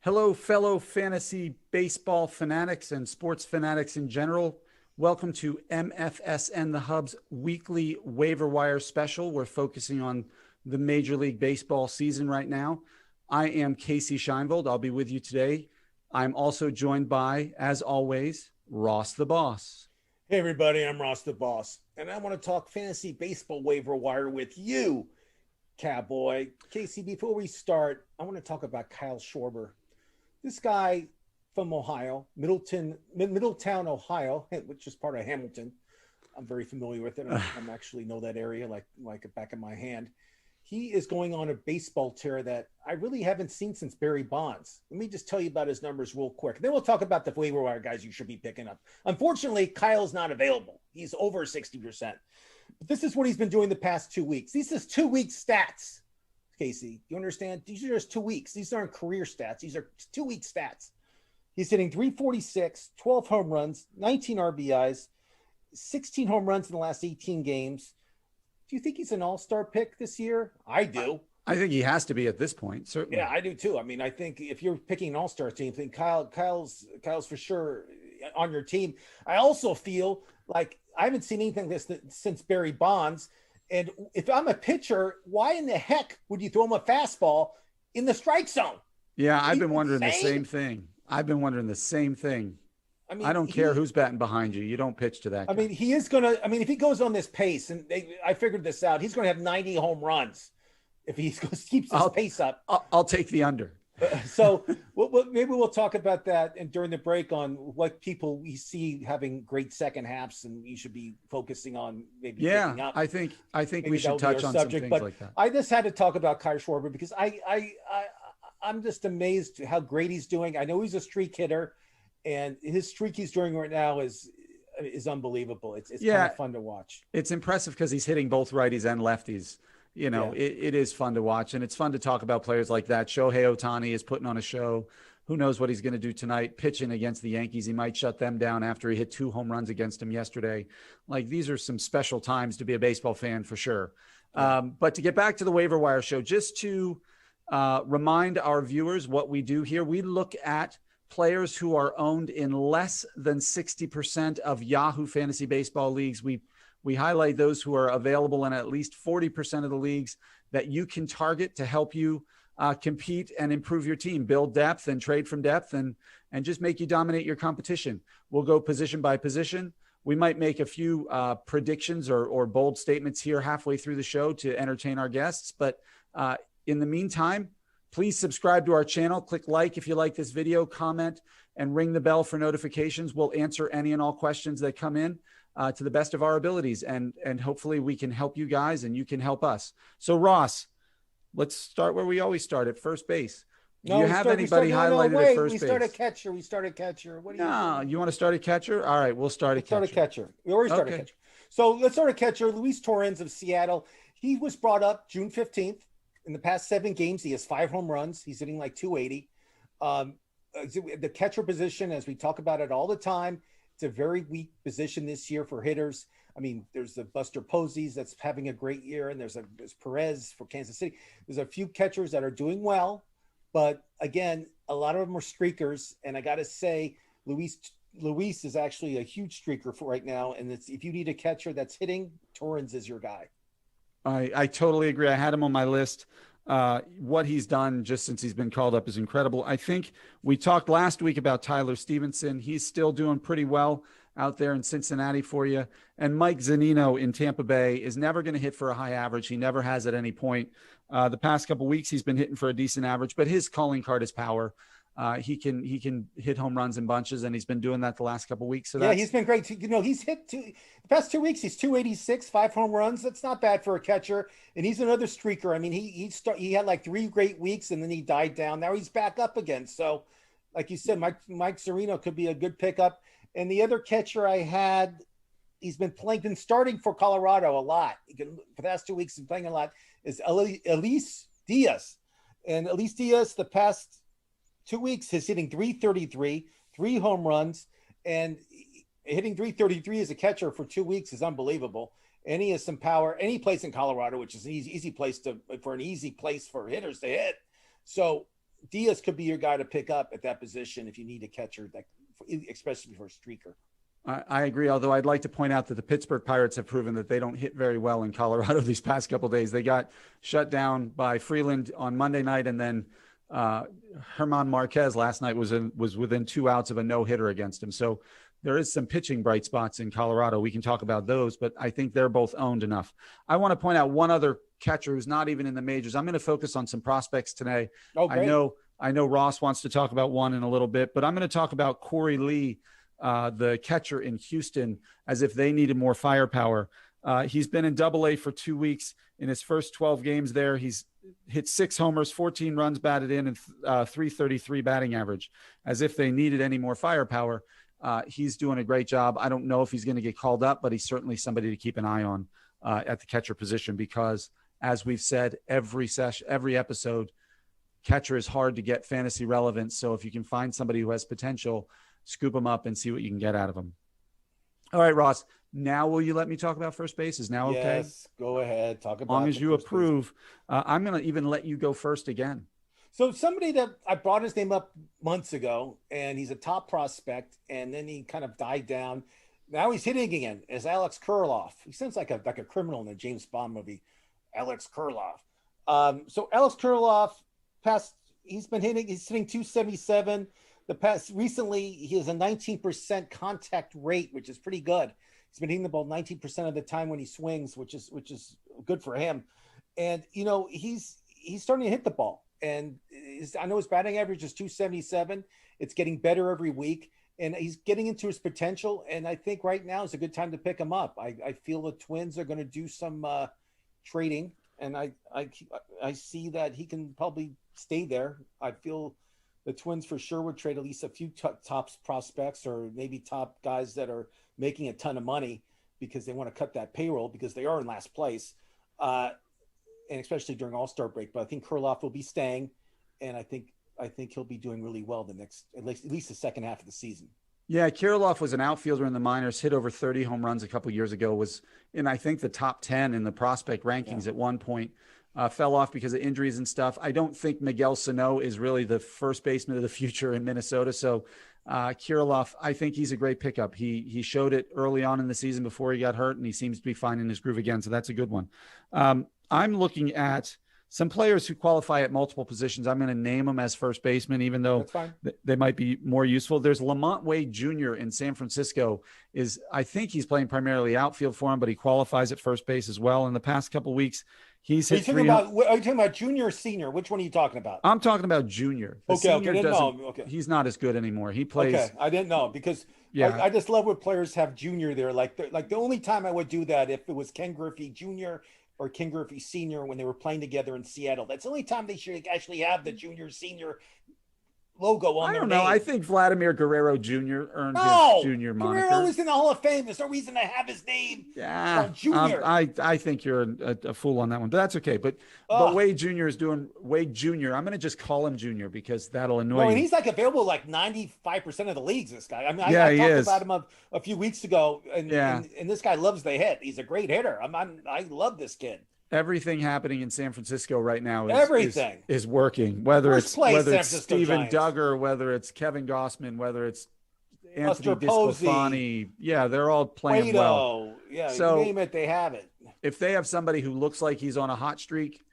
Hello, fellow fantasy baseball fanatics and sports fanatics in general. Welcome to MFSN The Hub's weekly waiver wire special. We're focusing on the Major League Baseball season right now. I am Casey Scheinvold. I'll be with you today. I'm also joined by, as always, Ross the Boss. Hey, everybody, I'm Ross the Boss, and I want to talk fantasy baseball waiver wire with you, Cowboy. Casey, before we start, I want to talk about Kyle Schwarber. This guy from Ohio, Middletown, Ohio, which is part of Hamilton. I'm very familiar with it. I actually know that area like the back of my hand. He is going on a baseball tear that I really haven't seen since Barry Bonds. Let me just tell you about his numbers real quick. Then we'll talk about the waiver wire guys you should be picking up. Unfortunately, Kyle's not available. He's over 60%. But this is what he's been doing the past 2 weeks. These are 2 week stats, Casey. You understand? These are just 2 weeks. These aren't career stats. These are 2 week stats. He's hitting 346, 12 home runs, 19 RBIs, 16 home runs in the last 18 games. Do you think he's an all-star pick this year? I do. I think he has to be at this point, certainly. Yeah, I do too. I mean, I think if you're picking an all-star team, I think Kyle's for sure on your team. I also feel like I haven't seen anything this since Barry Bonds. And if I'm a pitcher, why in the heck would you throw him a fastball in the strike zone? Yeah, I've been wondering the same thing. I mean, I don't care who's batting behind you. You don't pitch to that guy. I mean, he is going to – I mean, if he goes on this pace, and I figured this out, he's going to have 90 home runs if he keeps his pace up. I'll take the under. So maybe we'll talk about that and during the break on what people we see having great second halves and we should be focusing on maybe picking up. I think we should touch on some things like that. I just had to talk about Kyle Schwarber because I'm just amazed how great he's doing. I know he's a streak hitter. And his streak he's doing right now is unbelievable. It's kind of fun to watch. It's impressive because he's hitting both righties and lefties. You know, it is fun to watch, and it's fun to talk about players like that. Shohei Ohtani is putting on a show. Who knows what he's going to do tonight? Pitching against the Yankees, he might shut them down after he hit 2 home runs against them yesterday. Like, these are some special times to be a baseball fan for sure. But to get back to the waiver wire show, just to remind our viewers what we do here, we look at players who are owned in less than 60% of Yahoo Fantasy Baseball leagues. We highlight those who are available in at least 40% of the leagues that you can target to help you compete and improve your team, build depth and trade from depth and just make you dominate your competition. We'll go position by position. We might make a few predictions or bold statements here halfway through the show to entertain our guests. But in the meantime, please subscribe to our channel. Click like if you like this video, comment, and ring the bell for notifications. We'll answer any and all questions that come in to the best of our abilities. And hopefully we can help you guys and you can help us. So, Ross, let's start where we always start, at first base. Do you have anybody highlighted at first base? We start a catcher. What do you think? You want to start a catcher? All right, we'll start a catcher. We always start a catcher. So let's start a catcher. Luis Torrens of Seattle. He was brought up June 15th. In the past 7 games, he has 5 home runs. He's hitting like 280. The catcher position, as we talk about it all the time, it's a very weak position this year for hitters. I mean, there's the Buster Posies that's having a great year, and there's Perez for Kansas City. There's a few catchers that are doing well, but again, a lot of them are streakers. And I got to say, Luis is actually a huge streaker for right now. And if you need a catcher that's hitting, Torrens is your guy. I totally agree. I had him on my list. What he's done just since he's been called up is incredible. I think we talked last week about Tyler Stevenson. He's still doing pretty well out there in Cincinnati for you. And Mike Zunino in Tampa Bay is never going to hit for a high average. He never has at any point. The past couple of weeks, he's been hitting for a decent average, but his calling card is power. He can hit home runs in bunches, and he's been doing that the last couple of weeks. So he's been great. You know, he's hit the past 2 weeks. He's 286, 5 home runs. That's not bad for a catcher. And he's another streaker. I mean, he had like 3 great weeks, and then he died down. Now he's back up again. So, like you said, Mike Zunino could be a good pickup. And the other catcher I had, he's been starting for Colorado a lot. For the past 2 weeks, he's playing a lot. Is Elise Diaz, and Elise Diaz the past 2 weeks is hitting 333, 3 home runs, and hitting 333 as a catcher for 2 weeks is unbelievable. And he has some power. And he plays in Colorado, which is an easy place for hitters to hit. So Diaz could be your guy to pick up at that position if you need a catcher, especially for a streaker. I agree, although I'd like to point out that the Pittsburgh Pirates have proven that they don't hit very well in Colorado these past couple of days. They got shut down by Freeland on Monday night, and then Herman Marquez last night was within 2 outs of a no-hitter against him. So there is some pitching bright spots in Colorado. We can talk about those, but I think they're both owned enough. I want to point out one other catcher who's not even in the majors. I'm going to focus on some prospects today. Oh, great. I know Ross wants to talk about one in a little bit, but I'm going to talk about Corey Lee, the catcher in Houston, as if they needed more firepower. He's been in Double-A for 2 weeks. In his first 12 games there, he's hit 6 homers, 14 runs batted in, and 333 batting average. As if they needed any more firepower. He's doing a great job. I don't know if he's going to get called up, but he's certainly somebody to keep an eye on at the catcher position, because as we've said, every episode, catcher is hard to get fantasy relevant. So if you can find somebody who has potential, scoop them up and see what you can get out of them. All right, Ross, now will you let me talk about first base? Is now okay? Yes, go ahead. Talk about as long as you approve. I'm going to even let you go first again. So somebody that I brought his name up months ago, and he's a top prospect, and then he kind of died down. Now he's hitting again, is Alex Kirilloff. He sounds like a criminal in a James Bond movie, Alex Kirilloff. So Alex Kirilloff, he's hitting 277. Recently, he has a 19% contact rate, which is pretty good. He's been hitting the ball 19% of the time when he swings, which is good for him. And he's starting to hit the ball. And I know his batting average is 277. It's getting better every week, and he's getting into his potential. And I think right now is a good time to pick him up. I feel the Twins are going to do some trading, and I see that he can probably stay there. I feel the Twins for sure would trade at least a few top prospects, or maybe top guys that are making a ton of money, because they want to cut that payroll, because they are in last place. And especially during All-Star break, but I think Kirilloff will be staying, and I think he'll be doing really well at least the second half of the season. Yeah, Kirilloff was an outfielder in the minors, hit over 30 home runs a couple years ago, was in, I think, the top 10 in the prospect rankings at one point, fell off because of injuries and stuff. I don't think Miguel Sano is really the first baseman of the future in Minnesota. So Kirilloff, I think he's a great pickup. He showed it early on in the season before he got hurt, and he seems to be finding his groove again. So that's a good one. I'm looking at some players who qualify at multiple positions. I'm going to name them as first baseman, even though they might be more useful. There's Lamont Wade Jr. in San Francisco. I think he's playing primarily outfield for him, but he qualifies at first base as well. In the past couple of weeks, he's hit are you talking about junior or senior? Which one are you talking about? I'm talking about junior. Okay. He's not as good anymore. He plays. Okay, I didn't know, because I just love when players have junior there. Like the only time I would do that if it was Ken Griffey Jr. or Ken Griffey Sr. when they were playing together in Seattle. That's the only time they should actually have the junior senior logo on their name. I don't know. I think Vladimir Guerrero Jr. earned his junior moniker. Guerrero is in the Hall of Fame. There's no reason to have his name junior. I think you're a fool on that one, but that's okay. But Wade Jr. is doing Wade Jr. I'm going to just call him Junior, because that'll annoy you. And he's like available like 95% of the leagues, this guy. I mean, I talked about him a few weeks ago, and this guy loves the hit. He's a great hitter. I love this kid. Everything happening in San Francisco right now is working. Whether it's Steven Duggar, whether it's Kevin Gossman, whether it's Anthony Disclafani, they're all playing well. Yeah, so name it, they have it. If they have somebody who looks like he's on a hot streak,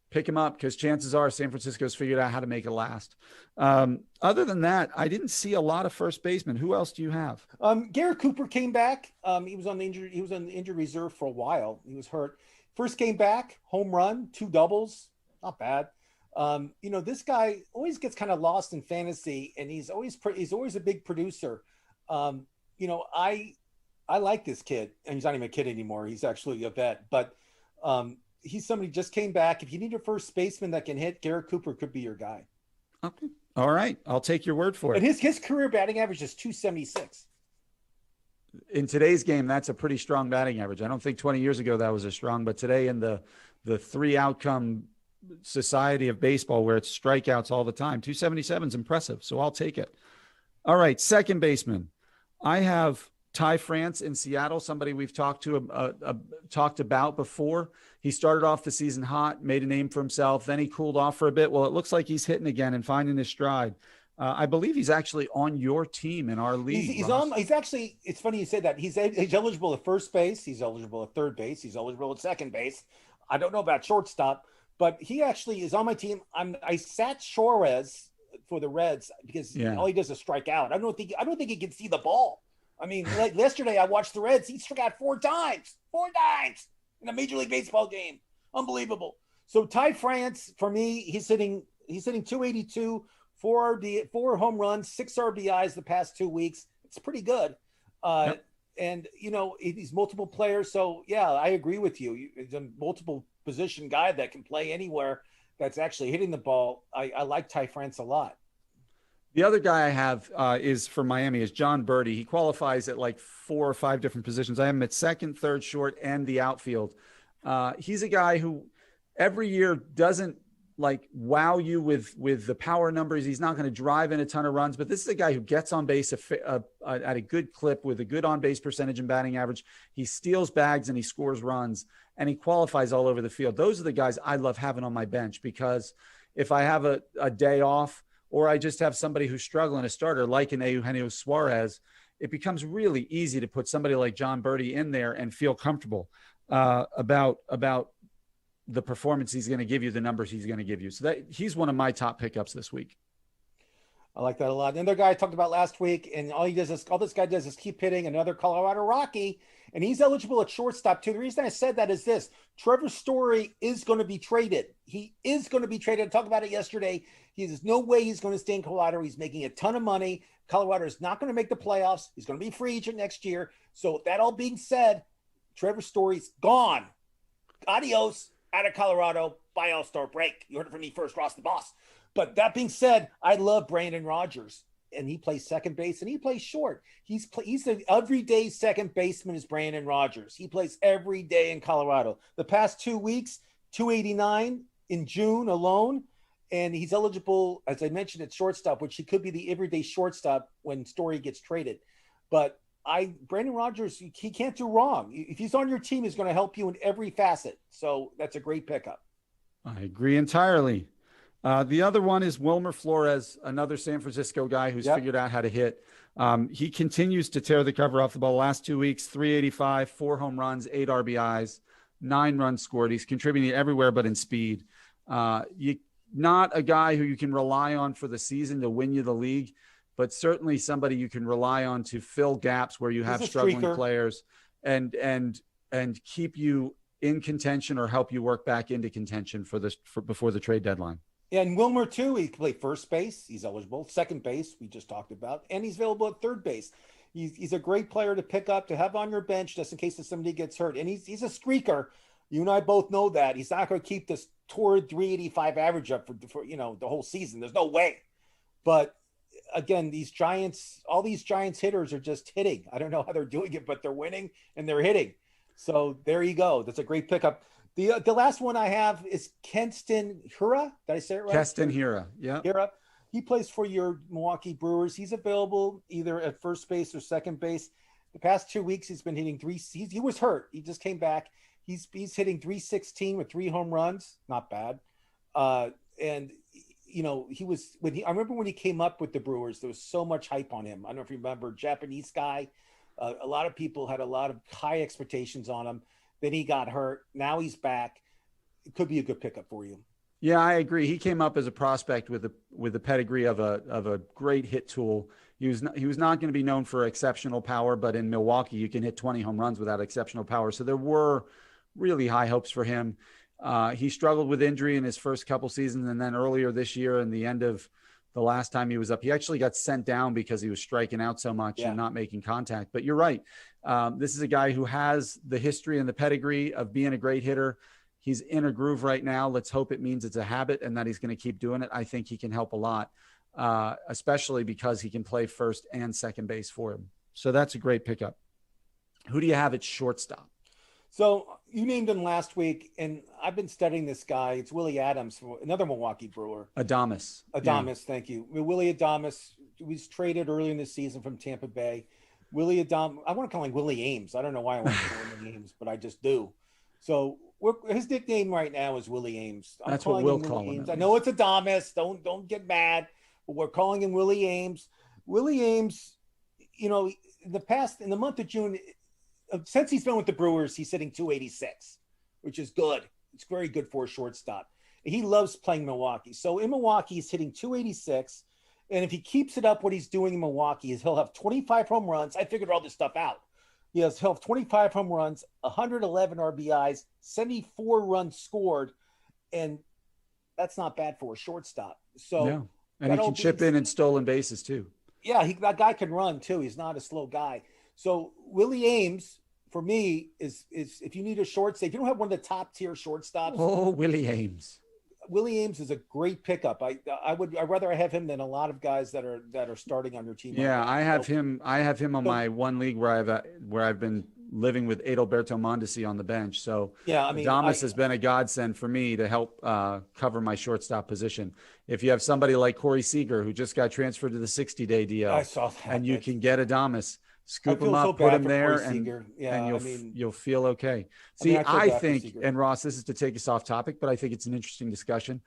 pick him up, because chances are San Francisco's figured out how to make it last. Other than that, I didn't see a lot of first basemen. Who else do you have? Garrett Cooper came back. He was on the injury reserve for a while. He was hurt. First game back, home run, 2 doubles, not bad. This guy always gets kind of lost in fantasy, and he's always a big producer. I like this kid, and he's not even a kid anymore. He's actually a vet, but he's somebody who just came back. If you need a first baseman that can hit, Garrett Cooper could be your guy. Okay. All right. I'll take your word for it. And his career batting average is 276. In today's game, that's a pretty strong batting average. I don't think 20 years ago that was as strong, but today in the 3-outcome society of baseball, where it's strikeouts all the time, 277 is impressive. So I'll take it. All right. Second baseman. I have Ty France in Seattle, somebody we've talked about before. He started off the season hot, made a name for himself. Then he cooled off for a bit. Well, it looks like he's hitting again and finding his stride. I believe he's actually on your team in our league. He's actually, it's funny you said that. He's eligible at first base. He's eligible at third base. He's eligible at second base. I don't know about shortstop, but he actually is on my team. I sat Suarez for the Reds because all he does is strike out. I don't think he can see the ball. I mean, like yesterday I watched the Reds. He struck out four times in a Major League Baseball game. Unbelievable. So Ty France, for me, he's hitting 282, 4 home runs, 6 RBIs the past 2 weeks. It's pretty good. Yep. And, he's multiple players. So, yeah, I agree with you. He's a multiple position guy that can play anywhere that's actually hitting the ball. I like Ty France a lot. The other guy I have is for Miami is John Birdie. He qualifies at like 4 or 5 different positions. I have him at second, third, short, and the outfield. He's a guy who every year doesn't like wow you with the power numbers. He's not going to drive in a ton of runs, but this is a guy who gets on base at a good clip with a good on-base percentage and batting average. He steals bags and he scores runs, and he qualifies all over the field. Those are the guys I love having on my bench, because if I have a day off, or I just have somebody who's struggling, a starter like an Eugenio Suarez, it becomes really easy to put somebody like John Birdie in there and feel comfortable about the performance he's going to give you, the numbers he's going to give you. So that he's one of my top pickups this week. I like that a lot. Another guy I talked about last week, and all this guy does is keep hitting. Another Colorado Rocky, and he's eligible at shortstop too. The reason I said that is this: Trevor Story is going to be traded. He is going to be traded. I talked about it yesterday. There's no way he's going to stay in Colorado. He's making a ton of money. Colorado is not going to make the playoffs. He's going to be free agent next year. So that all being said, Trevor Story's gone. Adios out of Colorado by All-Star break. You heard it from me first, Ross the Boss. But that being said, I love Brandon Rogers, and he plays second base and he plays short. He's the everyday second baseman is Brandon Rogers. He plays every day in Colorado. The past 2 weeks, 289 in June alone. And he's eligible, as I mentioned, at shortstop, which he could be the everyday shortstop when Story gets traded. But Brandon Rogers, he can't do wrong. If he's on your team, he's going to help you in every facet. So that's a great pickup. I agree entirely. The other one is Wilmer Flores, another San Francisco guy who's figured out how to hit. He continues to tear the cover off the ball. Last 2 weeks, 385, 4 home runs, 8 RBIs, 9 runs scored. He's contributing everywhere but in speed. Not a guy who you can rely on for the season to win you the league, but certainly somebody you can rely on to fill gaps where you have struggling players and keep you in contention or help you work back into contention before the trade deadline. Yeah, and Wilmer too, he can play first base. He's eligible. Second base, we just talked about, and he's available at third base. He's a great player to pick up, to have on your bench just in case if somebody gets hurt. And he's a streaker. You and I both know that. He's not going to keep this torrid 385 average up for the whole season. There's no way. But again, all these Giants hitters are just hitting. I don't know how they're doing it, but they're winning and they're hitting. So there you go. That's a great pickup. The last one I have is Keston Hiura. Did I say it right? Keston Hiura. Yeah. Hiura. He plays for your Milwaukee Brewers. He's available either at first base or second base. The past 2 weeks, he's been hitting he was hurt. He just came back. He's hitting 316 with 3 home runs. Not bad. And I remember when he came up with the Brewers, there was so much hype on him. I don't know if you remember, Japanese guy. A lot of people had a lot of high expectations on him. Then he got hurt. Now he's back. It could be a good pickup for you. Yeah, I agree. He came up as a prospect with the pedigree of a great hit tool. He was not going to be known for exceptional power, but in Milwaukee, you can hit 20 home runs without exceptional power. So there were really high hopes for him. He struggled with injury in his first couple seasons, and then earlier this year, in the end of the last time he was up, he actually got sent down because he was striking out so much and not making contact. But you're right. This is a guy who has the history and the pedigree of being a great hitter. He's in a groove right now. Let's hope it means it's a habit and that he's going to keep doing it. I think he can help a lot, especially because he can play first and second base for him. So that's a great pickup. Who do you have at shortstop? So you named him last week, and I've been studying this guy. It's Willie Adams, another Milwaukee Brewer. Adames, yeah. Thank you. Willie Adames was traded early in the season from Tampa Bay. Willie Adam. I want to call him Willie Ames. I don't know why I want to call him Willie Ames, but I just do. So his nickname right now is Willie Ames. I'm That's what calling we'll him call Willie him. Ames. I know it's Adamas. Don't get mad, but we're calling him Willie Ames. Willie Ames, you know, in the month of June, since he's been with the Brewers, he's hitting 286, which is good. It's very good for a shortstop. He loves playing Milwaukee. So in Milwaukee, he's hitting 286. And if he keeps it up, what he's doing in Milwaukee is he'll have 25 home runs. I figured all this stuff out. He'll have 25 home runs, 111 RBIs, 74 runs scored. And that's not bad for a shortstop. So, yeah. And he can chip in stolen bases too. Yeah, that guy can run too. He's not a slow guy. So Willie Ames, for me, is if you need a shortstop, if you don't have one of the top tier shortstops. Oh, Willie Ames. Willie Ames is a great pickup. I'd rather have him than a lot of guys that are starting on your team. Yeah, I have him on my one league where I've been living with Adalberto Mondesi on the bench. So yeah, I mean, Adames has been a godsend for me to help cover my shortstop position. If you have somebody like Corey Seager, who just got transferred to the 60-day DL, I saw that, and you can get Adames, scoop him up, put him there, and you'll feel okay. See, I think, and Ross, this is to take us off topic, but I think it's an interesting discussion.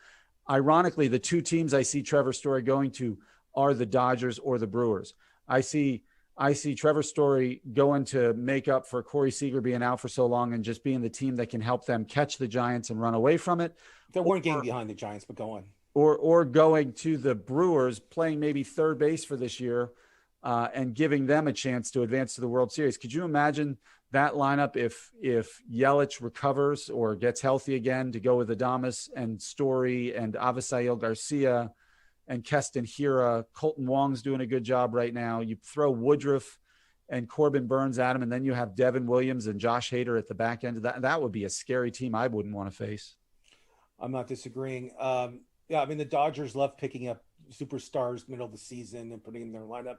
Ironically, the two teams I see Trevor Story going to are the Dodgers or the Brewers. I see Trevor Story going to make up for Corey Seager being out for so long and just being the team that can help them catch the Giants and run away from it. They weren't getting behind the Giants, but go on. Or going to the Brewers, playing maybe third base for this year, and giving them a chance to advance to the World Series. Could you imagine that lineup if Yelich recovers or gets healthy again, to go with Adames and Story and Avisail Garcia and Keston Hiura? Colton Wong's doing a good job right now. You throw Woodruff and Corbin Burns at him, and then you have Devin Williams and Josh Hader at the back end of that. That would be a scary team I wouldn't want to face. I'm not disagreeing. Yeah, I mean, the Dodgers love picking up superstars middle of the season and putting in their lineup.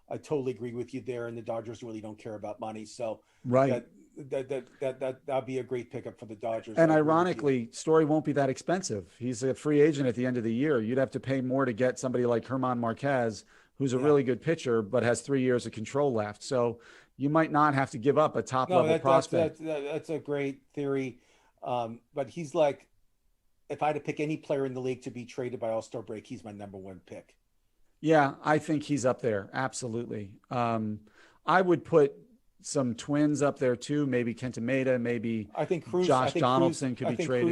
I totally agree with you there, and the Dodgers really don't care about money. So right, that'd be a great pickup for the Dodgers. And ironically, Story won't be that expensive. He's a free agent at the end of the year. You'd have to pay more to get somebody like German Marquez, who's a really good pitcher, but has 3 years of control left. So you might not have to give up a top-level prospect. That's a great theory. But he's like, if I had to pick any player in the league to be traded by All-Star break, he's my number one pick. Yeah, I think he's up there. Absolutely. I would put some Twins up there too. Maybe Kenta Maeda, maybe I think Cruz, Josh Donaldson could be traded.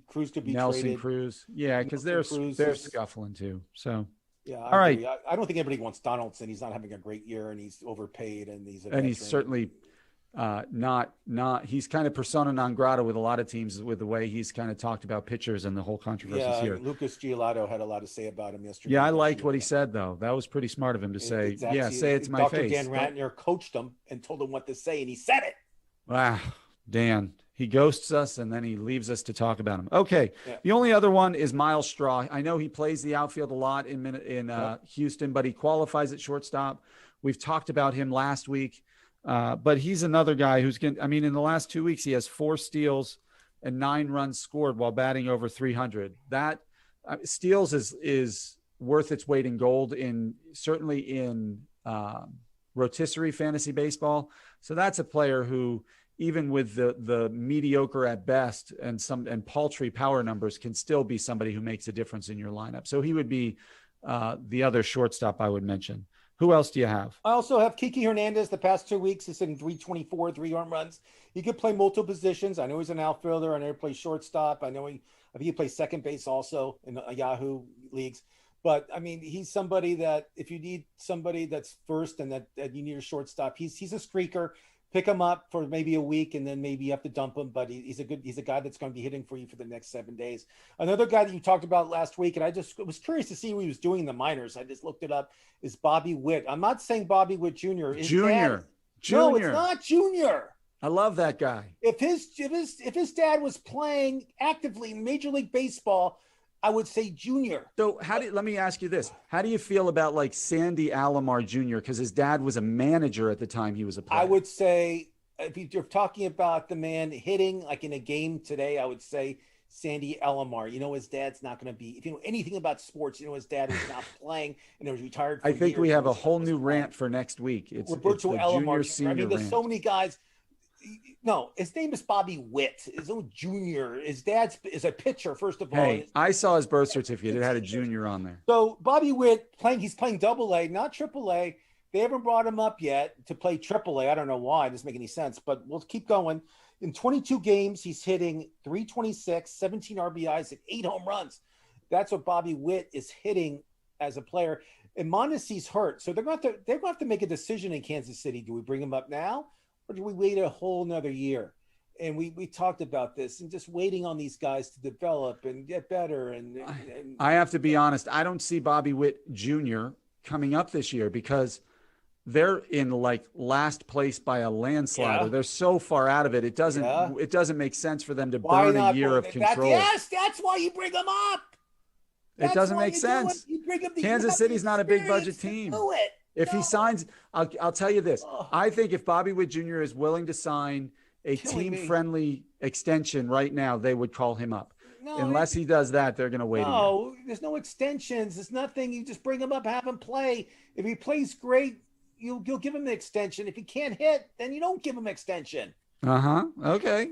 Cruz could be Nelson traded. Cruz. Yeah, because they're scuffling too. So yeah, all right. I don't think anybody wants Donaldson. He's not having a great year, and he's overpaid, and he's certainly not he's kind of persona non grata with a lot of teams with the way he's kind of talked about pitchers and the whole controversy here. Lucas Giolito had a lot to say about him yesterday. Yeah, I liked what he said though. That was pretty smart of him to say. Say it to my face. Dr. Dan Ratner coached him and told him what to say, and he said it. Wow, Dan. He ghosts us and then he leaves us to talk about him. Okay. Yeah. The only other one is Miles Straw. I know he plays the outfield a lot in Houston, but he qualifies at shortstop. We've talked about him last week. But he's another guy who's going to, I mean, in the last 2 weeks, he has 4 steals and 9 runs scored while batting over 300. That steals is worth its weight in gold certainly in rotisserie fantasy baseball. So that's a player who, even with the mediocre at best and paltry power numbers, can still be somebody who makes a difference in your lineup. So he would be the other shortstop I would mention. Who else do you have? I also have Kiki Hernandez. The past 2 weeks, he's hitting 324, 3 home runs. He could play multiple positions. I know he's an outfielder. I know he plays shortstop. I think he plays second base also in Yahoo leagues. But I mean, he's somebody that if you need somebody that's first and that you need a shortstop, he's a streaker. Pick him up for maybe a week and then maybe you have to dump him. But he's a guy that's going to be hitting for you for the next 7 days. Another guy that you talked about last week, and I just was curious to see what he was doing in the minors. I just looked it up. Is Bobby Witt? I'm not saying Bobby Witt Jr. Junior. No, it's not Junior. I love that guy. If his dad was playing actively in Major League Baseball, I would say Junior. So let me ask you this. How do you feel about like Sandy Alomar Jr.? Because his dad was a manager at the time he was a player. I would say, if you're talking about the man hitting like in a game today, I would say Sandy Alomar. You know his dad's not going to be. If you know anything about sports, you know his dad was not playing and was retired for I think years. we have a His son whole was new playing. rant for next week. It's Roberto the Alomar. senior I mean, there's rant. so many guys. No, his name is Bobby Witt. His own junior. His dad's is a pitcher, first of all. Hey, I saw his birth certificate. It had a junior on there. So Bobby Witt he's playing double A, not triple A. They haven't brought him up yet to play triple A. I don't know why. It doesn't make any sense, but we'll keep going. In 22 games, he's hitting 326, 17 RBIs, and 8 home runs. That's what Bobby Witt is hitting as a player. And Mondesi's hurt. So they're going to have to make a decision in Kansas City. Do we bring him up now? Or do we wait a whole nother year? And we talked about this and just waiting on these guys to develop and get better. And I have to be honest. I don't see Bobby Witt Jr. coming up this year because they're in like last place by a landslide. Yeah. They're so far out of it. It doesn't make sense for them to Why burn not a year of control. Yes, that's why you bring them up. It doesn't make sense. Kansas City's not a big budget team. If he signs, I'll tell you this. I think if Bobby Witt Jr. is willing to sign a team-friendly extension right now, they would call him up. No, unless he does that, they're going to wait. No, there's no extensions. There's nothing. You just bring him up, have him play. If he plays great, you'll give him the extension. If he can't hit, then you don't give him extension. Okay.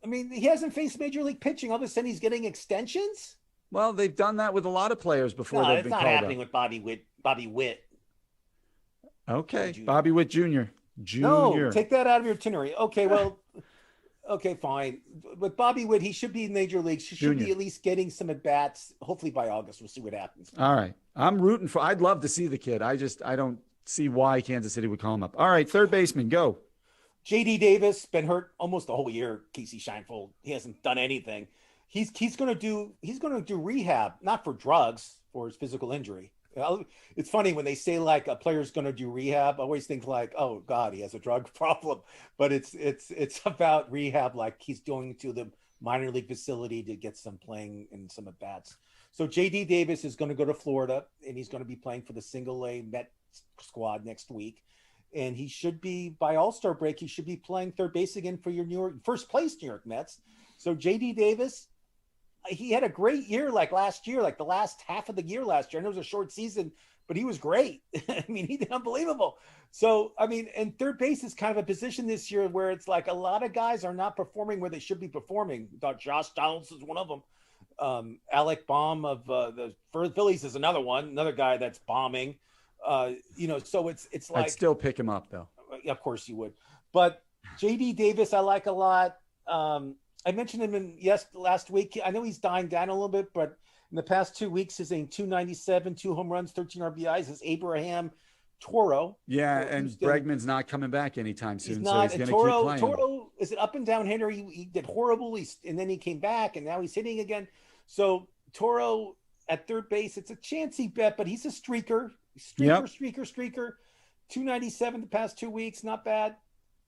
I mean, he hasn't faced major league pitching. All of a sudden, he's getting extensions. Well, they've done that with a lot of players before. No, they've it's been not called happening up. with Bobby Witt. Okay, Bobby Witt Jr. No, take that out of your itinerary. Okay, well, okay, fine. With Bobby Witt, he should be in major leagues. He should be at least getting some at bats. Hopefully by August, we'll see what happens. All right, I'm rooting for. I'd love to see the kid. I don't see why Kansas City would call him up. All right, third baseman, go. J.D. Davis been hurt almost the whole year. Casey Scheinfeld, he hasn't done anything. He's going to do rehab, not for drugs, for his physical injury. It's funny when they say like a player's going to do rehab. I always think like, oh God, he has a drug problem, but it's about rehab. Like he's going to the minor league facility to get some playing and some at bats. So JD Davis is going to go to Florida and he's going to be playing for the single A Met squad next week. And he should be by All-Star break. He should be playing third base again for your first place New York Mets. So JD Davis, he had a great year like last year, like the last half of the year last year. I know it was a short season, but he was great. I mean, he did unbelievable. So, I mean, and third base is kind of a position this year where it's like a lot of guys are not performing where they should be performing. I thought Josh Donaldson is one of them. Alec Baum of the Phillies is another one, another guy that's bombing. So it's like. I'd still pick him up, though. Of course you would. But J.D. Davis, I like a lot. I mentioned him last week. I know he's dying down a little bit, but in the past 2 weeks, he's hitting 297, 2 home runs, 13 RBIs. Is Abraham Toro. Yeah, and Bregman's not coming back anytime soon, he's not, so he's going to keep playing. Toro is an up and down hitter. He did horrible, and then he came back, and now he's hitting again. So Toro at third base, it's a chancy bet, but he's a streaker. Streaker. 297 the past 2 weeks, not bad.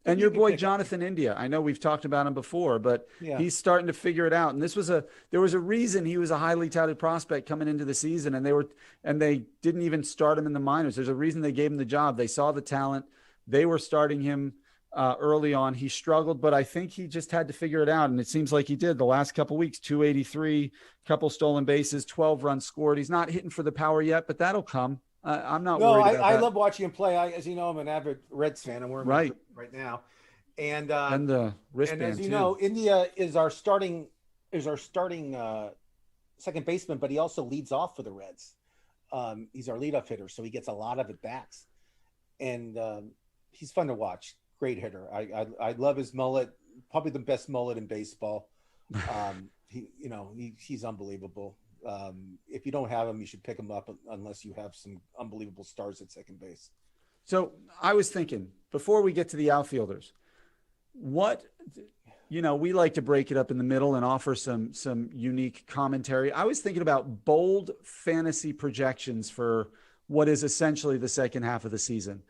And your boy Jonathan India, I know we've talked about him before, but he's starting to figure it out. And there was a reason he was a highly touted prospect coming into the season, and they didn't even start him in the minors. There's a reason they gave him the job. They saw the talent. They were starting him early on. He struggled, but I think he just had to figure it out, and it seems like he did the last couple of weeks. 283, couple stolen bases, 12 runs scored. He's not hitting for the power yet, but that'll come. I'm not worried about that. I love watching him play. As you know, I'm an avid Reds fan. I'm wearing right now, and the wristband. And as you know, India is our starting second baseman, but he also leads off for the Reds. He's our leadoff hitter, so he gets a lot of at bats, and he's fun to watch. Great hitter. I love his mullet. Probably the best mullet in baseball. He's unbelievable. If you don't have him, you should pick him up unless you have some unbelievable stars at second base. So I was thinking before we get to the outfielders, we like to break it up in the middle and offer some unique commentary. I was thinking about bold fantasy projections for what is essentially the second half of the season.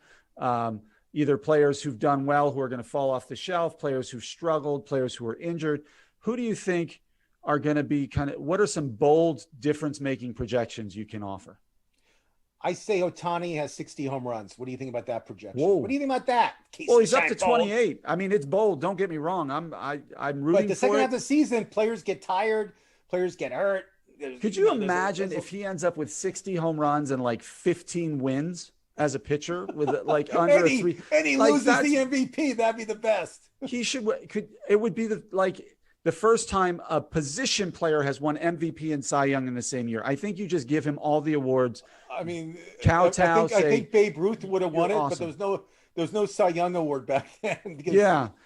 Either players who've done well, who are going to fall off the shelf, players who've struggled, players who are injured. Who do you think are going to be what are some bold difference-making projections you can offer? I say Ohtani has 60 home runs. What do you think about that projection? Whoa. What do you think about that? Well, he's up to 28. I mean, it's bold. Don't get me wrong. I'm rooting for it. But the second half of the season, players get tired. Players get hurt. Could you imagine if he ends up with 60 home runs and like 15 wins as a pitcher with like under three, and he like loses the MVP? That'd be the best. It would be the first time a position player has won MVP and Cy Young in the same year. I think you just give him all the awards. I mean, kowtow. I think Babe Ruth would have won it, awesome. But there was no Cy Young award back then because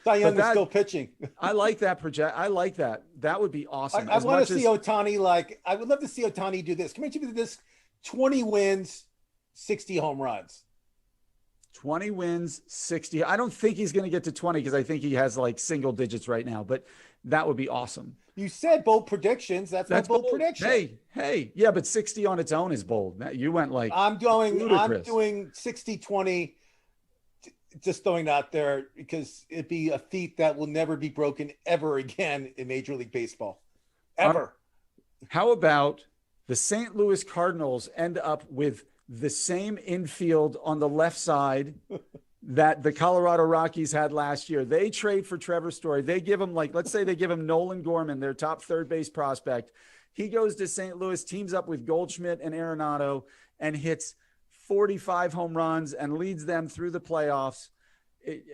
Cy Young was still pitching. I like that project. I like that. That would be awesome. I want to see Ohtani I would love to see Ohtani do this. Come on, do this: 20 wins, 60 home runs. 20 wins, 60. I don't think he's going to get to 20 because I think he has like single digits right now, but that would be awesome. You said bold predictions. That's my bold prediction. Hey. Yeah, but 60 on its own is bold. You went like I'm doing 60-20, just throwing it out there because it'd be a feat that will never be broken ever again in Major League Baseball. Ever. How about the St. Louis Cardinals end up with the same infield on the left side that the Colorado Rockies had last year? They trade for Trevor Story. They give him let's say they give him Nolan Gorman, their top third base prospect. He goes to St. Louis, teams up with Goldschmidt and Arenado and hits 45 home runs and leads them through the playoffs.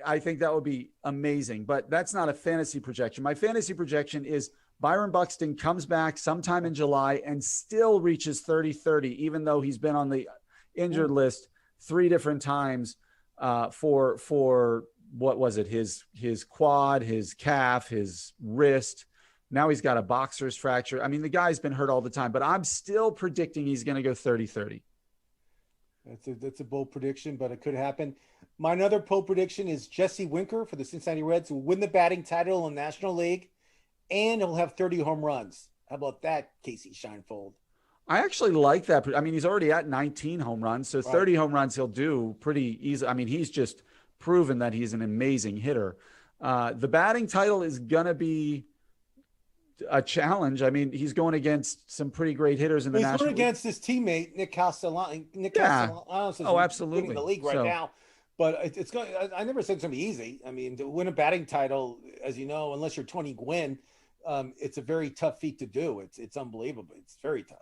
I think that would be amazing, but that's not a fantasy projection. My fantasy projection is Byron Buxton comes back sometime in July and still reaches 30-30, even though he's been on the injured list 3 different times for what was it? His quad, his calf, his wrist. Now he's got a boxer's fracture. I mean, the guy's been hurt all the time, but I'm still predicting he's going to go 30-30. That's a bold prediction, but it could happen. My other bold prediction is Jesse Winker for the Cincinnati Reds will win the batting title in the National League, and he'll have 30 home runs. How about that, Casey Scheinfold? I actually like that. I mean, he's already at 19 home runs, so 30 home runs he'll do pretty easy. I mean, he's just proven that he's an amazing hitter. The batting title is going to be a challenge. I mean, he's going against some pretty great hitters in the National League. He's going against his teammate, Nick Castellanos. Absolutely. In the league right now. But it's going. I never said it's going to be easy. I mean, to win a batting title, as you know, unless you're Tony Gwynn, it's a very tough feat to do. It's unbelievable. It's very tough.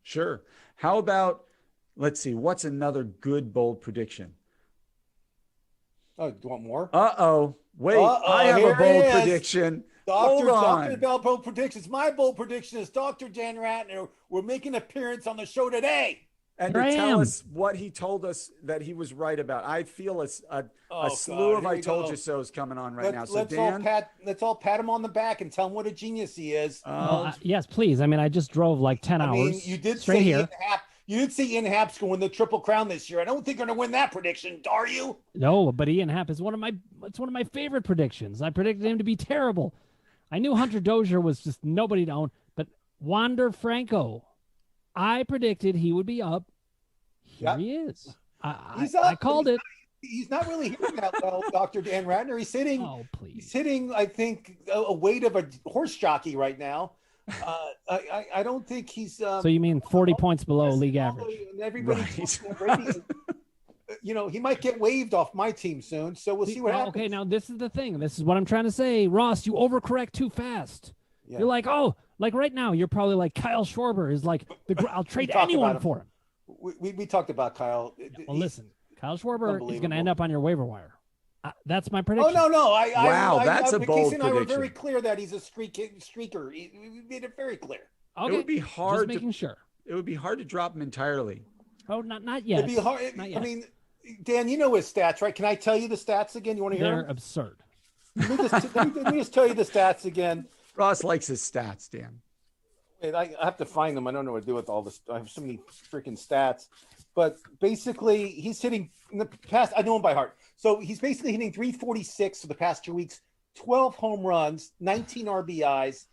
Sure. How about, let's see, what's another good bold prediction? Oh, do you want more? Wait, I have a bold prediction. Doctor talking about bold predictions. My bold prediction is Dr. Dan Ratner will make an appearance on the show today. And to tell us what he told us that he was right about. I feel a slew of I told you so's coming on right now. So let's all pat him on the back and tell him what a genius he is. Yes, please. I mean, I just drove like 10 hours. I mean, you did say Ian Happ's going to win the Triple Crown this year. I don't think they're going to win that prediction, are you? No, but Ian Happ is one of my favorite predictions. I predicted him to be terrible. I knew Hunter Dozier was just nobody to own, but Wander Franco, I predicted he would be up. Here he is. I called it. He's not really hitting that well, Dr. Dan Ratner. He's hitting. Oh, please. He's hitting. I think a weight of a horse jockey right now. I don't think he's. So you mean 40 points below league average? Everybody's he might get waived off my team soon. So we'll see what happens. Okay, now this is the thing. This is what I'm trying to say, Ross. You overcorrect too fast. Yeah. You're like, like right now, you're probably like Kyle Schwarber is like I'll trade anyone for him. We talked about Kyle. Well, listen, Kyle Schwarber is going to end up on your waiver wire. That's my prediction. Oh no! That's a bold prediction. I were very clear that he's a streaker. He made it very clear. Okay, it would be hard. Just making sure. It would be hard to drop him entirely. Oh, not yet. It'd be hard. I mean, Dan, you know his stats, right? Can I tell you the stats again? You want to hear them? They're absurd. Let me just tell you the stats again. Ross likes his stats, Dan. Wait, I have to find them. I don't know what to do with all this. I have so many freaking stats. But basically, he's hitting in the past. I know him by heart. So he's basically hitting 346 for the past 2 weeks, 12 home runs, 19 RBIs.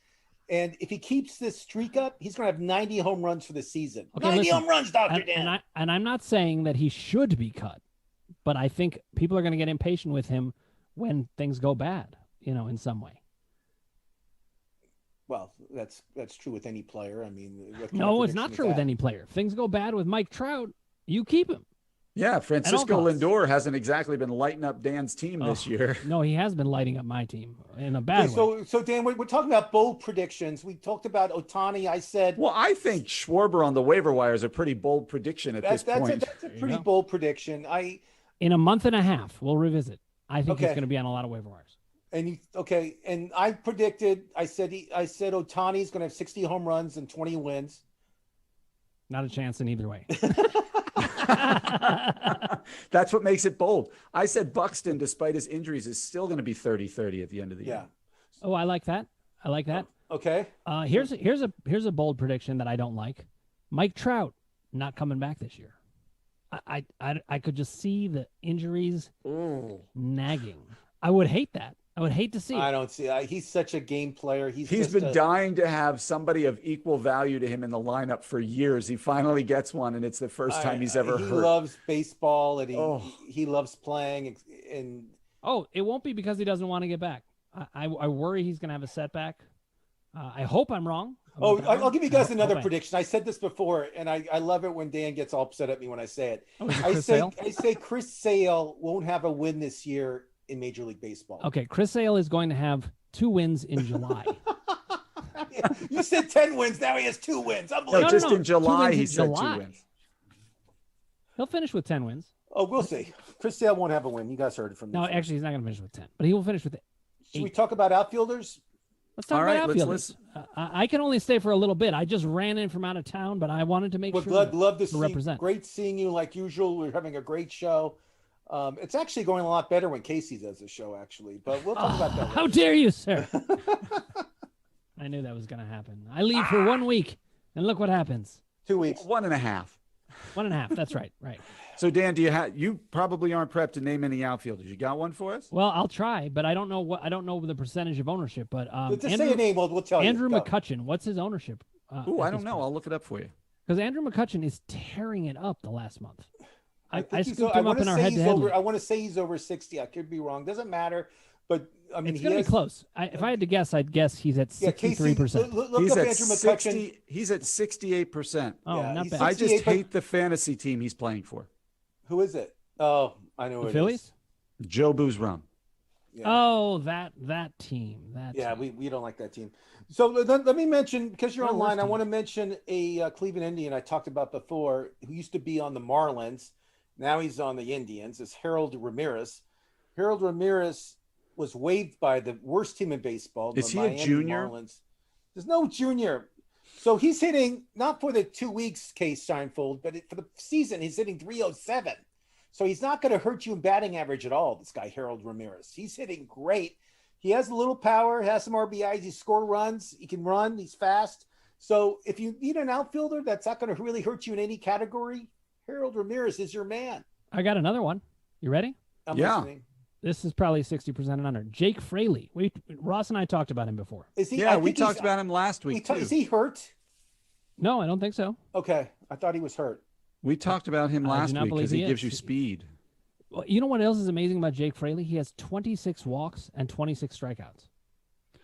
And if he keeps this streak up, he's going to have 90 home runs for the season. Okay, 90 home runs, Dr. Dan. And I'm not saying that he should be cut, but I think people are going to get impatient with him when things go bad, in some way. Well, that's true with any player. I mean, no, it's not true with any player. If things go bad with Mike Trout, you keep him. Yeah, Francisco costs. Lindor hasn't exactly been lighting up Dan's team this year. No, he has been lighting up my team in a bad way. So Dan, we're talking about bold predictions. We talked about Ohtani. I said, Well, I think Schwarber on the waiver wire is a pretty bold prediction at this point. That's a pretty bold prediction. In a month and a half, we'll revisit. I think he's going to be on a lot of waiver wires. And and I predicted. I said Ohtani's going to have 60 home runs and 20 wins. Not a chance in either way. That's what makes it bold. I said Buxton, despite his injuries, is still going to be 30-30 at the end of the year. Oh, I like that. Okay. Here's a bold prediction that I don't like. Mike Trout not coming back this year. I could just see the injuries nagging. I would hate that. I would hate to see it. I don't see. He's such a game player. He's been dying to have somebody of equal value to him in the lineup for years. He finally gets one, and it's the first time he's ever hurt. He loves baseball, and he loves playing. And it won't be because he doesn't want to get back. I worry he's going to have a setback. I hope I'm wrong. I'll give you guys another prediction. I said this before, and I love it when Dan gets all upset at me when I say it. I say Chris Sale won't have a win this year in Major League Baseball. Okay, Chris Sale is going to have 2 wins in July. You said 10 wins. Now he has 2 wins. No, in July he said 2 wins. He'll finish with 10 wins. Oh, we'll see. Chris Sale won't have a win. You guys heard it from me. No, actually, he's not going to finish with 10, but he will finish with 8. Should we talk about outfielders? Let's talk about outfielders. I can only stay for a little bit. I just ran in from out of town, but I wanted to make sure love to represent. Great seeing you like usual. We're having a great show. It's actually going a lot better when Casey does the show, actually. But we'll talk about that later. How dare you, sir? I knew that was going to happen. I leave for 1 week, and look what happens. 2 weeks. 1.5. 1.5. That's right. Right. So Dan, you probably aren't prepped to name any outfielders. You got one for us? Well, I'll try, but I don't know the percentage of ownership. But just say a name, we'll tell Andrew you. McCutchen. What's his ownership? I don't know. I'll look it up for you. Because Andrew McCutchen is tearing it up the last month. I scooped him up in our head-to-head. I want to say he's over 60. I could be wrong. Doesn't matter. But I mean, it's going to be close. If I had to guess, I'd guess he's at 63%. Look up Andrew McCutchen. He's at 68%. Oh, not bad. I just hate the fantasy team he's playing for. Who is it? Oh, I know the Phillies? Joe Boo's Rum. Yeah. Oh, that team. We don't like that team. So let me mention, because you're online, I want to mention a Cleveland Indian I talked about before, who used to be on the Marlins. Now he's on the Indians. It's Harold Ramirez. Harold Ramirez was waived by the worst team in baseball. Is he a junior? Marlins. There's no junior. So he's hitting, not for the 2 weeks, Case Steinfeld, but for the season, he's hitting 307. So he's not going to hurt you in batting average at all, this guy, Harold Ramirez. He's hitting great. He has a little power, has some RBIs, he score runs, he can run, he's fast. So if you need an outfielder that's not going to really hurt you in any category, Harold Ramirez is your man. I got another one. You ready? I'm listening. This is probably 60% and under. Jake Fraley. Ross and I talked about him before. Is he? Yeah, we talked about him last week, too. Is he hurt? No, I don't think so. Okay. I thought he was hurt. We talked about him last week because he gives you speed. Well, you know what else is amazing about Jake Fraley? He has 26 walks and 26 strikeouts.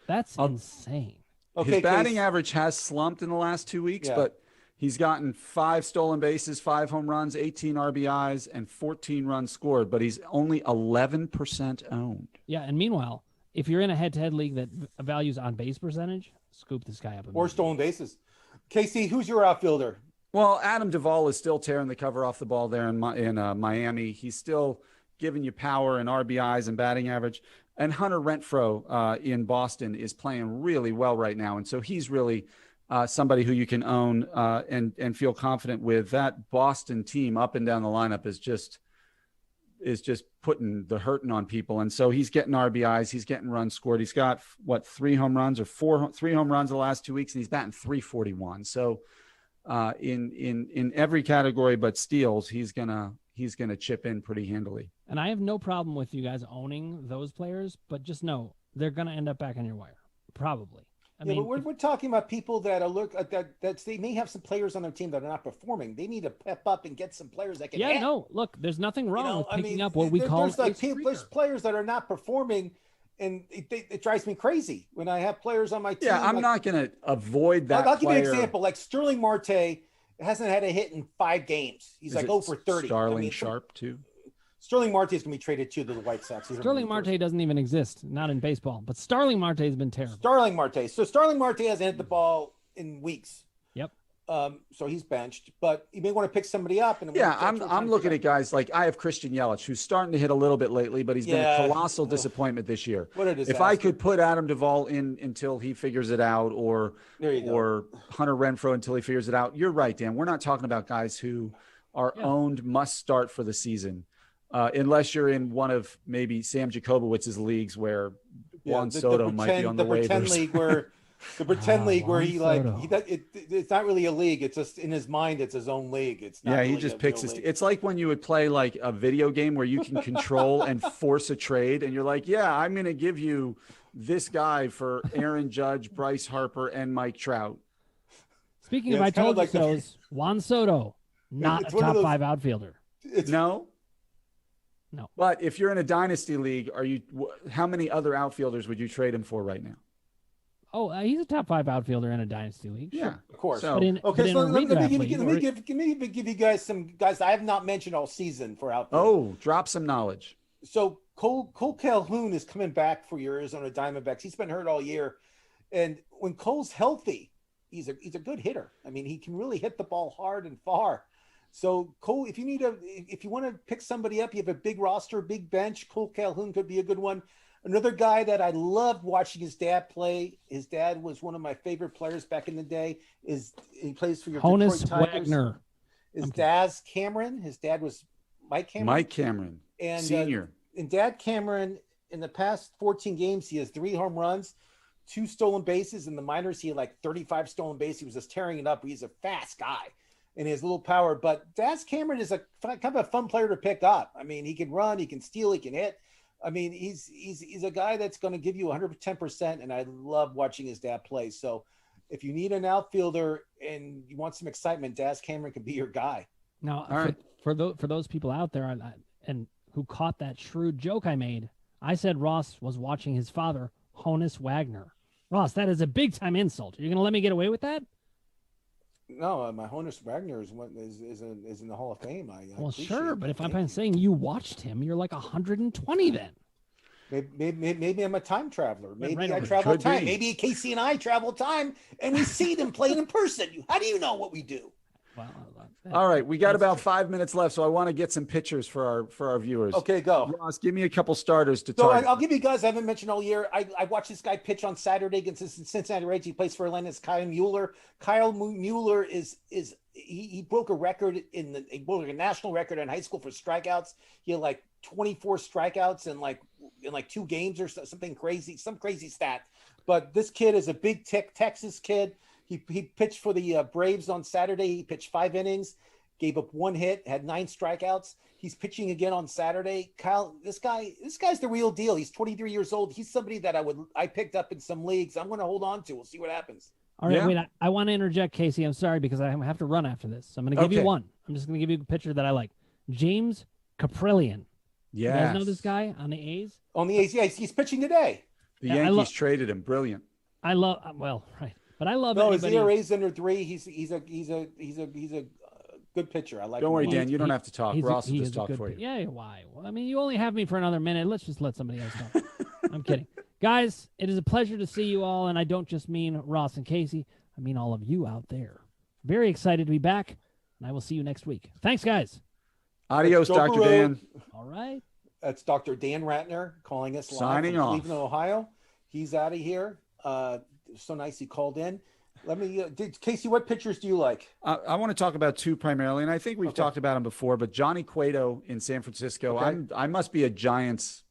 That's insane. Okay, his batting average has slumped in the last 2 weeks, but he's gotten 5 stolen bases, 5 home runs, 18 RBIs, and 14 runs scored, but he's only 11% owned. Yeah, and meanwhile, if you're in a head-to-head league that values on-base percentage, scoop this guy up. Or stolen bases. Casey, who's your outfielder? Well, Adam Duvall is still tearing the cover off the ball there in Miami. He's still giving you power and RBIs and batting average. And Hunter Renfroe in Boston is playing really well right now. And so he's really somebody who you can own and feel confident with. That Boston team up and down the lineup is just putting the hurting on people. And so he's getting RBIs. He's getting runs scored. He's got, 3 home runs or 3 home runs the last 2 weeks, and he's batting .341. So in every category but steals, he's gonna chip in pretty handily. And I have no problem with you guys owning those players, but just know they're gonna end up back on your wire, probably. I mean, but we're talking about people that are they may have some players on their team that are not performing. They need to pep up and get some players that can. Yeah, no, look, there's nothing wrong with picking up what we call. There's players that are not performing. And it drives me crazy when I have players on my team. Yeah, I'm not going to avoid that. I'll give you an example. Like Sterling Marte hasn't had a hit in 5 games. He's like 0 for 30. Starling Sharp too. Sterling Marte is going to be traded to the White Sox. Sterling Marte doesn't even exist, not in baseball. But Starling Marte has been terrible. Starling Marte. So Starling Marte hasn't hit the ball in weeks. Yep. So he's benched, but you may want to pick somebody up. And I'm looking at guys like I have Christian Yelich, who's starting to hit a little bit lately, but he's been a colossal disappointment this year. What a disaster. If I could put Adam Duvall in until he figures it out, or Hunter Renfroe until he figures it out, you're right, Dan. We're not talking about guys who are owned must start for the season, unless you're in one of maybe Sam Jacobowicz's leagues where Juan Soto might be on the waivers. Pretend league where. The pretend league where it's not really a league. It's just in his mind. It's his own league. It's not he just picks his. It's like when you would play like a video game where you can control and force a trade, and you're like, I'm going to give you this guy for Aaron Judge, Bryce Harper, and Mike Trout. Speaking of, I told you so's, Juan Soto, not a top 5 outfielder. No. But if you're in a dynasty league, how many other outfielders would you trade him for right now? Oh, he's a top 5 outfielder in a dynasty league. Yeah, of course. So, let me give you guys some guys I have not mentioned all season for outfield. Oh, drop some knowledge. So Cole Calhoun is coming back for your Arizona Diamondbacks. He's been hurt all year, and when Cole's healthy, he's a good hitter. I mean, he can really hit the ball hard and far. So Cole, if you want to pick somebody up, you have a big roster, big bench. Cole Calhoun could be a good one. Another guy that I loved watching his dad play. His dad was one of my favorite players back in the day. He plays for your Honus Detroit Tigers. Wagner. His dad's Cameron. His dad was Mike Cameron. Mike Cameron, and senior. And Dad Cameron, in the past 14 games, he has 3 home runs, 2 stolen bases. In the minors, he had like 35 stolen bases. He was just tearing it up. He's a fast guy, and he has a little power. But Daz Cameron is kind of a fun player to pick up. I mean, he can run, he can steal, he can hit. I mean, he's a guy that's going to give you 110%, and I love watching his dad play. So if you need an outfielder and you want some excitement, Daz Cameron could be your guy. Now, for those people out there and who caught that shrewd joke I made, I said Ross was watching his father, Honus Wagner. Ross, that is a big-time insult. Are you going to let me get away with that? No, my Honus Wagner is in the Hall of Fame. Well, sure, but if I'm saying you watched him, you're like 120 then. Maybe I'm a time traveler. Maybe I travel time. Maybe Casey and I travel time, and we see them playing in person. How do you know what we do? Well, all right, we got about 5 minutes left, so I want to get some pictures for our viewers. Okay, go. Ross, give me a couple starters to target. I'll give you guys I haven't mentioned all year. I watched this guy pitch on Saturday against the Cincinnati Reds. He plays for Atlanta's Kyle Mueller. Kyle Mueller he broke a record he broke a national record in high school for strikeouts. He had like 24 strikeouts in like 2 games or something crazy, some crazy stat. But this kid is a big Texas kid. He pitched for the Braves on Saturday. He pitched 5 innings, gave up 1 hit, had 9 strikeouts. He's pitching again on Saturday. Kyle, this guy's the real deal. He's 23 years old. He's somebody that I picked up in some leagues. I'm going to hold on to. We'll see what happens. All right, wait. I want to interject, Casey. I'm sorry because I have to run after this. So I'm going to give you one. I'm just going to give you a pitcher that I like. James Caprillion. Yeah. You guys know this guy on the A's? On the A's, yeah. He's pitching today. The Yankees traded him. Brilliant. Right. But I love his ERA's under 3. He's a good pitcher. I like. Don't worry, Dan. You don't have to talk. Ross will just talk for you. Yeah, why? Well, I mean, you only have me for another minute. Let's just let somebody else talk. I'm kidding, guys. It is a pleasure to see you all, and I don't just mean Ross and Casey. I mean all of you out there. Very excited to be back, and I will see you next week. Thanks, guys. Adios, Dr. Dan. All right. That's Dr. Dan Ratner calling us live signing from off. Cleveland, Ohio. He's out of here. So nice he called in. Let me, Casey, what pitchers do you like? I want to talk about 2 primarily, and I think we've talked about him before, but Johnny Cueto in San Francisco. Okay. I must be a Giants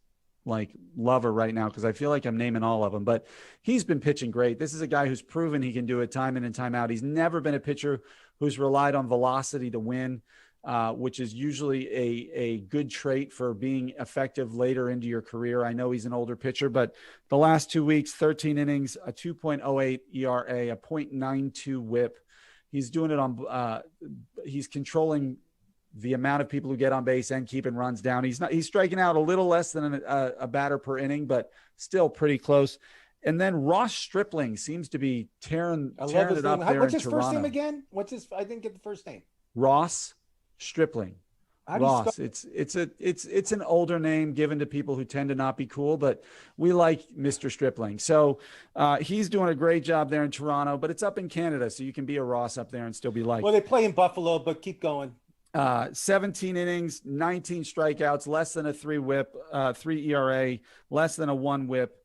lover right now because I feel like I'm naming all of them, but he's been pitching great. This is a guy who's proven he can do it time in and time out. He's never been a pitcher who's relied on velocity to win, which is usually a good trait for being effective later into your career. I know he's an older pitcher, but the last 2 weeks, 13 innings, a 2.08 ERA, a .92 whip. He's doing it he's controlling the amount of people who get on base and keeping runs down. He's striking out a little less than a batter per inning, but still pretty close. And then Ross Stripling seems to be tearing it up there in Toronto. What's his first name again? I didn't get the first name. Ross Stripling. Ross. It's an older name given to people who tend to not be cool, but we like Mr. Stripling. So he's doing a great job there in Toronto, but it's up in Canada, so you can be a Ross up there and still be liked. Well, they play in Buffalo, but keep going. 17 innings, 19 strikeouts, less than a 3 whip, 3 ERA, less than a 1 whip.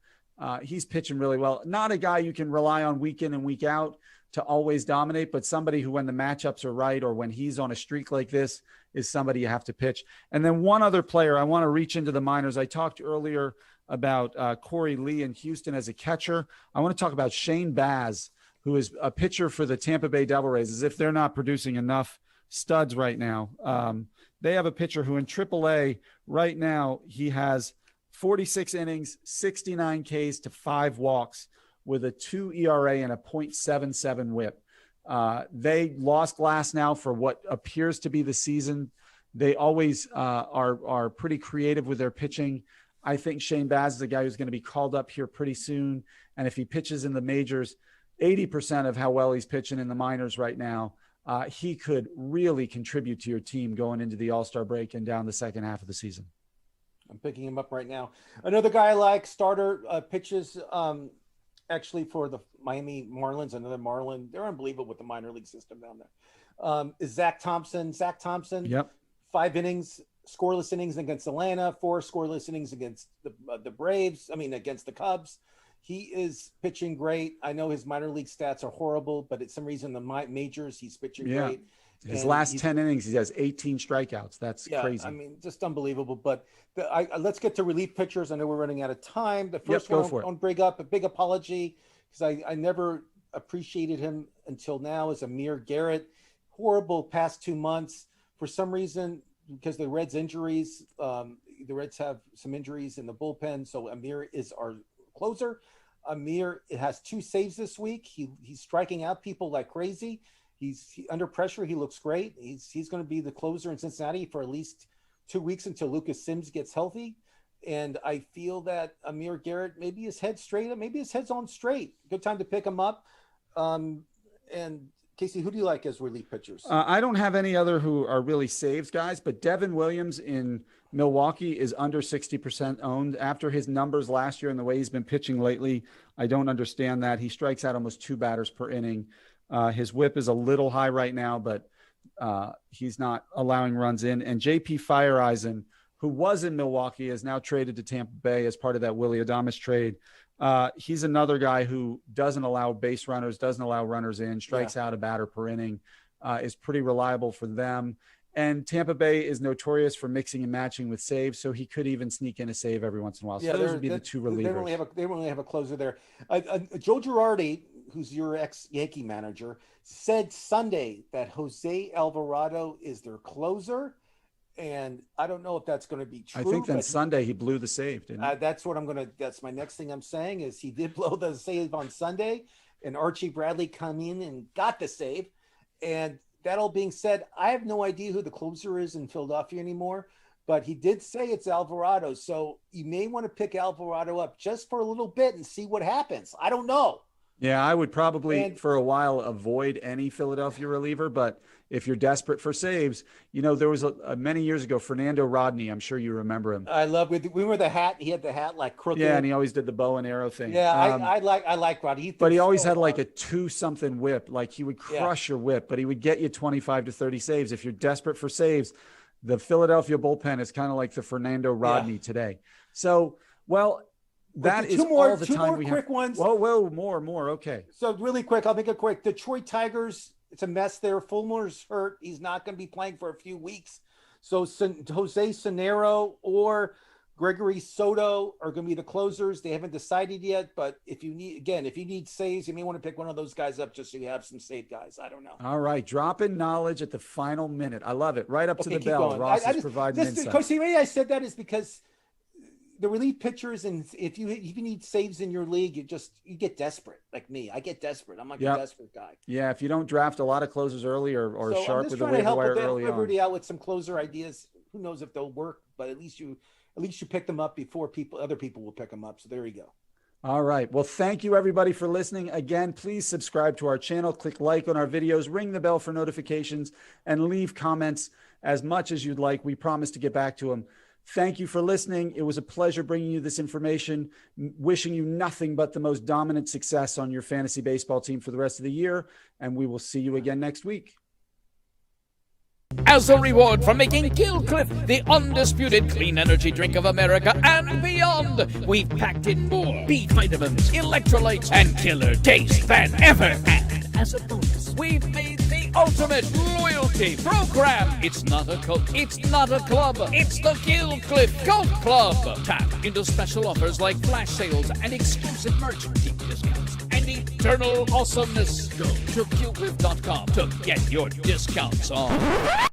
He's pitching really well. Not a guy you can rely on week in and week out to always dominate, but somebody who, when the matchups are right or when he's on a streak like this, is somebody you have to pitch. And then one other player, I want to reach into the minors. I talked earlier about Corey Lee in Houston as a catcher. I want to talk about Shane Baz, who is a pitcher for the Tampa Bay Devil Rays, as if they're not producing enough studs right now. They have a pitcher who in AAA right now, he has 46 innings, 69 Ks to 5 walks with a 2 ERA and a .77 whip. They lost Glass now for what appears to be the season. They always are pretty creative with their pitching. I think Shane Baz is a guy who's going to be called up here pretty soon. And if he pitches in the majors, 80% of how well he's pitching in the minors right now, he could really contribute to your team going into the All-Star break and down the second half of the season. I'm picking him up right now. Another guy I like, starter, pitches actually for the Miami Marlins, another Marlin. They're unbelievable with the minor league system down there. Is Zach Thompson. Zach Thompson, yep. 5 innings, scoreless innings against Atlanta, 4 scoreless innings against the Braves. Against the Cubs. He is pitching great. I know his minor league stats are horrible, but at some reason the majors, he's pitching great. His last 10 innings, he has 18 strikeouts. That's crazy. Just unbelievable. But let's get to relief pitchers. I know we're running out of time. The first one I want to bring up, a big apology, because I never appreciated him until now, is Amir Garrett. Horrible past 2 months. For some reason, because the Reds' injuries, the Reds have some injuries in the bullpen, so Amir is our closer. Amir has 2 saves this week. He's striking out people like crazy. He's under pressure. He looks great. He's going to be the closer in Cincinnati for at least 2 weeks until Lucas Sims gets healthy. And I feel that Amir Garrett, maybe his head's straight. Maybe his head's on straight. Good time to pick him up. And Casey, who do you like as relief pitchers? I don't have any other who are really saves guys, but Devin Williams in Milwaukee is under 60% owned. After his numbers last year and the way he's been pitching lately, I don't understand that. He strikes out almost 2 batters per inning. His whip is a little high right now, but he's not allowing runs in. And JP Fireeisen, who was in Milwaukee, is now traded to Tampa Bay as part of that Willy Adames trade. He's another guy who doesn't allow base runners, doesn't allow runners in, strikes out a batter per inning, is pretty reliable for them. And Tampa Bay is notorious for mixing and matching with saves, so he could even sneak in a save every once in a while. So those would be the 2 relievers. They don't really have a closer there. Joe Girardi, who's your ex-Yankee manager, said Sunday that Jose Alvarado is their closer. And I don't know if that's going to be true. I think then Sunday he blew the save, didn't he? That's my next thing I'm saying is he did blow the save on Sunday, and Archie Bradley come in and got the save. And that all being said, I have no idea who the closer is in Philadelphia anymore, but he did say it's Alvarado. So you may want to pick Alvarado up just for a little bit and see what happens. I don't know. Yeah, I would probably for a while avoid any Philadelphia reliever, but if you're desperate for saves, there was many years ago, Fernando Rodney. I'm sure you remember him. I love it. We were the hat. He had the hat like crooked. Yeah, and he always did the bow and arrow thing. Yeah, I like Rodney. But he always had like a 2-something whip. Like he would crush your whip, but he would get you 25 to 30 saves. If you're desperate for saves, the Philadelphia bullpen is kind of like the Fernando Rodney today. So, that is all the time we have. 2 more quick ones. Whoa, more. Okay. So really quick, I'll make it quick. Detroit Tigers, it's a mess there. Fulmer's hurt. He's not going to be playing for a few weeks. So Jose Sonero or Gregory Soto are going to be the closers. They haven't decided yet, but if you need saves, you may want to pick one of those guys up just so you have some save guys. I don't know. All right. Dropping knowledge at the final minute. I love it. Right up to the bell. Going. Ross is providing insight. Coach, the way I said that is because the relief pitchers, and if you need saves in your league, you get desperate. Like me, I get desperate. I'm like a desperate guy. Yeah, if you don't draft a lot of closers early or sharp with the waiver wire early on. Everybody out with some closer ideas. Who knows if they'll work? But at least you pick them up before other people will pick them up. So there you go. All right. Well, thank you everybody for listening. Again, please subscribe to our channel, click like on our videos, ring the bell for notifications, and leave comments as much as you'd like. We promise to get back to them. Thank you for listening. It was a pleasure bringing you this information, wishing you nothing but the most dominant success on your fantasy baseball team for the rest of the year. And we will see you again next week. As a reward for making Kill Cliff the undisputed clean energy drink of America and beyond, we've packed in more B vitamins, electrolytes, and killer taste than ever. And as a bonus, we've made the ultimate loyalty program. It's not a cult, it's not a club, it's the Kill Cliff Cult Club. Tap into special offers like flash sales and exclusive merch, deep discounts, and eternal awesomeness. Go to killcliff.com to get your discounts on.